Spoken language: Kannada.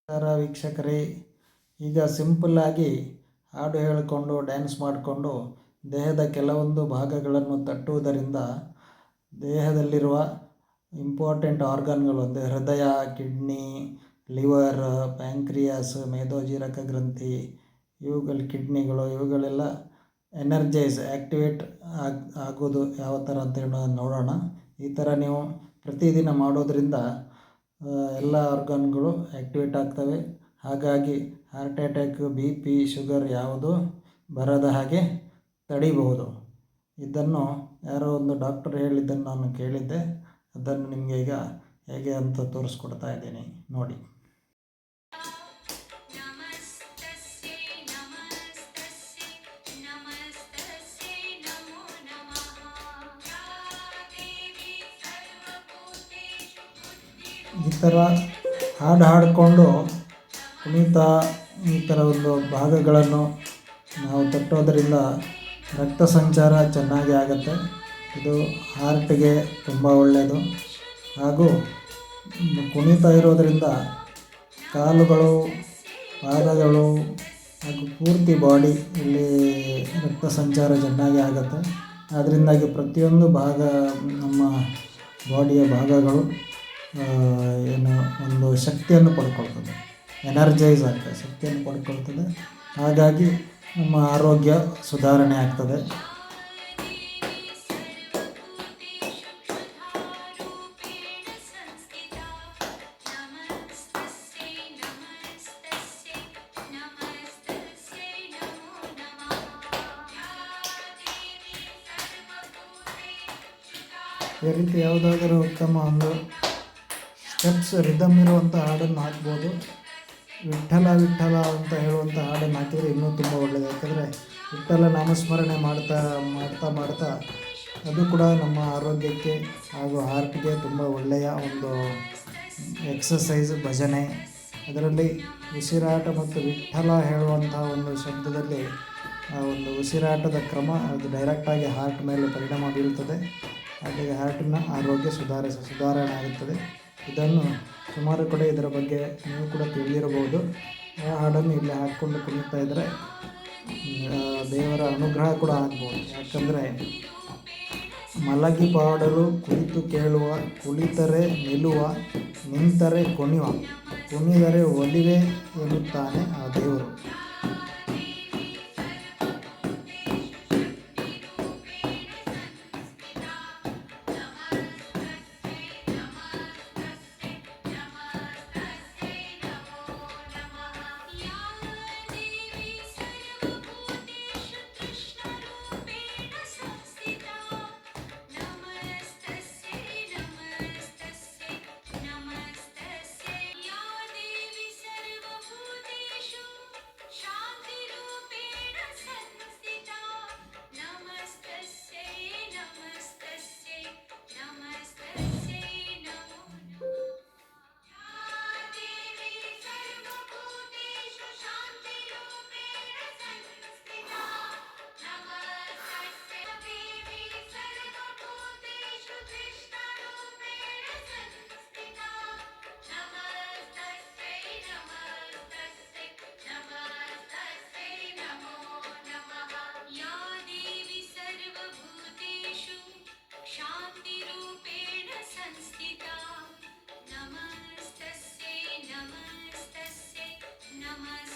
ನಮಸ್ಕಾರ ವೀಕ್ಷಕರೇ, ಈಗ ಸಿಂಪಲ್ಲಾಗಿ ಹಾಡು ಹೇಳಿಕೊಂಡು ಡ್ಯಾನ್ಸ್ ಮಾಡಿಕೊಂಡು ದೇಹದ ಕೆಲವೊಂದು ಭಾಗಗಳನ್ನು ತಟ್ಟುವುದರಿಂದ ದೇಹದಲ್ಲಿರುವ ಇಂಪಾರ್ಟೆಂಟ್ ಆರ್ಗನ್ಗಳು ಅಂದರೆ ಹೃದಯ, ಕಿಡ್ನಿ, ಲಿವರ್, ಪ್ಯಾಂಕ್ರಿಯಾಸ್, ಮೇದೋಜೀರಕ ಗ್ರಂಥಿ, ಕಿಡ್ನಿಗಳು ಇವುಗಳೆಲ್ಲ ಆ್ಯಕ್ಟಿವೇಟ್ ಆಗೋದು ಯಾವ ಥರ ಅಂತ ನೋಡೋಣ. ಈ ಥರ ನೀವು ಪ್ರತಿದಿನ ಮಾಡೋದ್ರಿಂದ ಎಲ್ಲ ಆರ್ಗನ್ಗಳು ಆ್ಯಕ್ಟಿವೇಟ್ ಆಗ್ತವೆ. ಹಾಗಾಗಿ ಹಾರ್ಟ್ ಅಟ್ಯಾಕ್, BP, ಶುಗರ್ ಯಾವುದೂ ಬರದ ಹಾಗೆ ತಡಿಬಹುದು. ಇದನ್ನು ಯಾರೋ ಒಂದು ಡಾಕ್ಟರ್ ಹೇಳಿದ್ದನ್ನು ನಾನು ಕೇಳಿದ್ದೆ. ಅದನ್ನು ನಿಮಗೆ ಈಗ ಹೇಗೆ ಅಂತ ತೋರಿಸ್ಕೊಡ್ತಾ ಇದ್ದೀನಿ ನೋಡಿ. ಈ ಥರ ಹಾಡಿಕೊಂಡು ಕುಣಿತಾ ಈ ಥರ ಒಂದು ಭಾಗಗಳನ್ನು ನಾವು ತಟ್ಟೋದರಿಂದ ರಕ್ತ ಸಂಚಾರ ಚೆನ್ನಾಗಿ ಆಗುತ್ತೆ. ಇದು ಹಾರ್ಟ್ಗೆ ತುಂಬ ಒಳ್ಳೆಯದು. ಹಾಗೂ ಕುಣಿತಾ ಇರೋದರಿಂದ ಕಾಲುಗಳು, ಪಾದಗಳು ಹಾಗೂ ಪೂರ್ತಿ ಬಾಡಿ ಇಲ್ಲಿ ರಕ್ತ ಸಂಚಾರ ಚೆನ್ನಾಗಿ ಆಗುತ್ತೆ. ಅದರಿಂದಾಗಿ ಪ್ರತಿಯೊಂದು ಭಾಗ ನಮ್ಮ ಬಾಡಿಯ ಭಾಗಗಳು ಒಂದು ಶಕ್ತಿಯನ್ನು ಪಡ್ಕೊಳ್ತದೆ, ಎನರ್ಜೈಸ್ ಆಗ್ತದೆ, ಶಕ್ತಿಯನ್ನು ಪಡ್ಕೊಳ್ತದೆ. ಹಾಗಾಗಿ ನಮ್ಮ ಆರೋಗ್ಯ ಸುಧಾರಣೆ ಆಗ್ತದೆ. ಈ ರೀತಿ ಯಾವುದಾದರೂ ಉತ್ತಮ ಒಂದು ಸ್ಟೆಪ್ಸ್ ರಿದಮ್ ಇರುವಂಥ ಹಾಡನ್ನು ಹಾಕ್ಬೋದು. ವಿಠ್ಠಲ ವಿಠ್ಠಲ ಅಂತ ಹೇಳುವಂಥ ಹಾಡನ್ನು ಹಾಕಿದರೆ ಇನ್ನೂ ತುಂಬ ಒಳ್ಳೆಯದು. ಯಾಕಂದರೆ ವಿಠ್ಠಲ ನಾಮಸ್ಮರಣೆ ಮಾಡ್ತಾ ಮಾಡ್ತಾ ಮಾಡ್ತಾ ಅದು ಕೂಡ ನಮ್ಮ ಆರೋಗ್ಯಕ್ಕೆ ಹಾಗೂ ಹಾರ್ಟ್ಗೆ ತುಂಬ ಒಳ್ಳೆಯ ಒಂದು ಎಕ್ಸಸೈಸ್, ಭಜನೆ. ಅದರಲ್ಲಿ ಉಸಿರಾಟ ಮತ್ತು ವಿಠ್ಠಲ ಹೇಳುವಂಥ ಒಂದು ಶಬ್ದದಲ್ಲಿ ಆ ಒಂದು ಉಸಿರಾಟದ ಕ್ರಮ ಅದು ಡೈರೆಕ್ಟಾಗಿ ಹಾರ್ಟ್ ಮೇಲೆ ಪರಿಣಾಮ ಬೀರುತ್ತದೆ. ಹಾಗಾಗಿ ಹಾರ್ಟಿನ ಆರೋಗ್ಯ ಸುಧಾರಣೆ ಆಗುತ್ತದೆ. ಇದನ್ನು ಸುಮಾರು ಕಡೆ ಇದರ ಬಗ್ಗೆ ನೀವು ಕೂಡ ತಿಳಿದಿರಬಹುದು. ಆ ಹಾಡನ್ನು ಇಲ್ಲಿ ಹಾಕ್ಕೊಂಡು ಕುಣಿತಾ ಇದ್ದರೆ ದೇವರ ಅನುಗ್ರಹ ಕೂಡ ಆಗ್ಬೋದು. ಯಾಕಂದರೆ ಮಲಗಿ ಪಾಡಲು ಕುಳಿತು ಕೇಳುವ, ಕುಳಿತರೆ ನಿಲ್ಲುವ, ನಿಂತರೆ ಕುಣಿಯುವ, ಕುಣಿದರೆ ಒಲಿವೆ ಎನ್ನುತ್ತಾನೆ ಆ ದೇವರು. Namaste.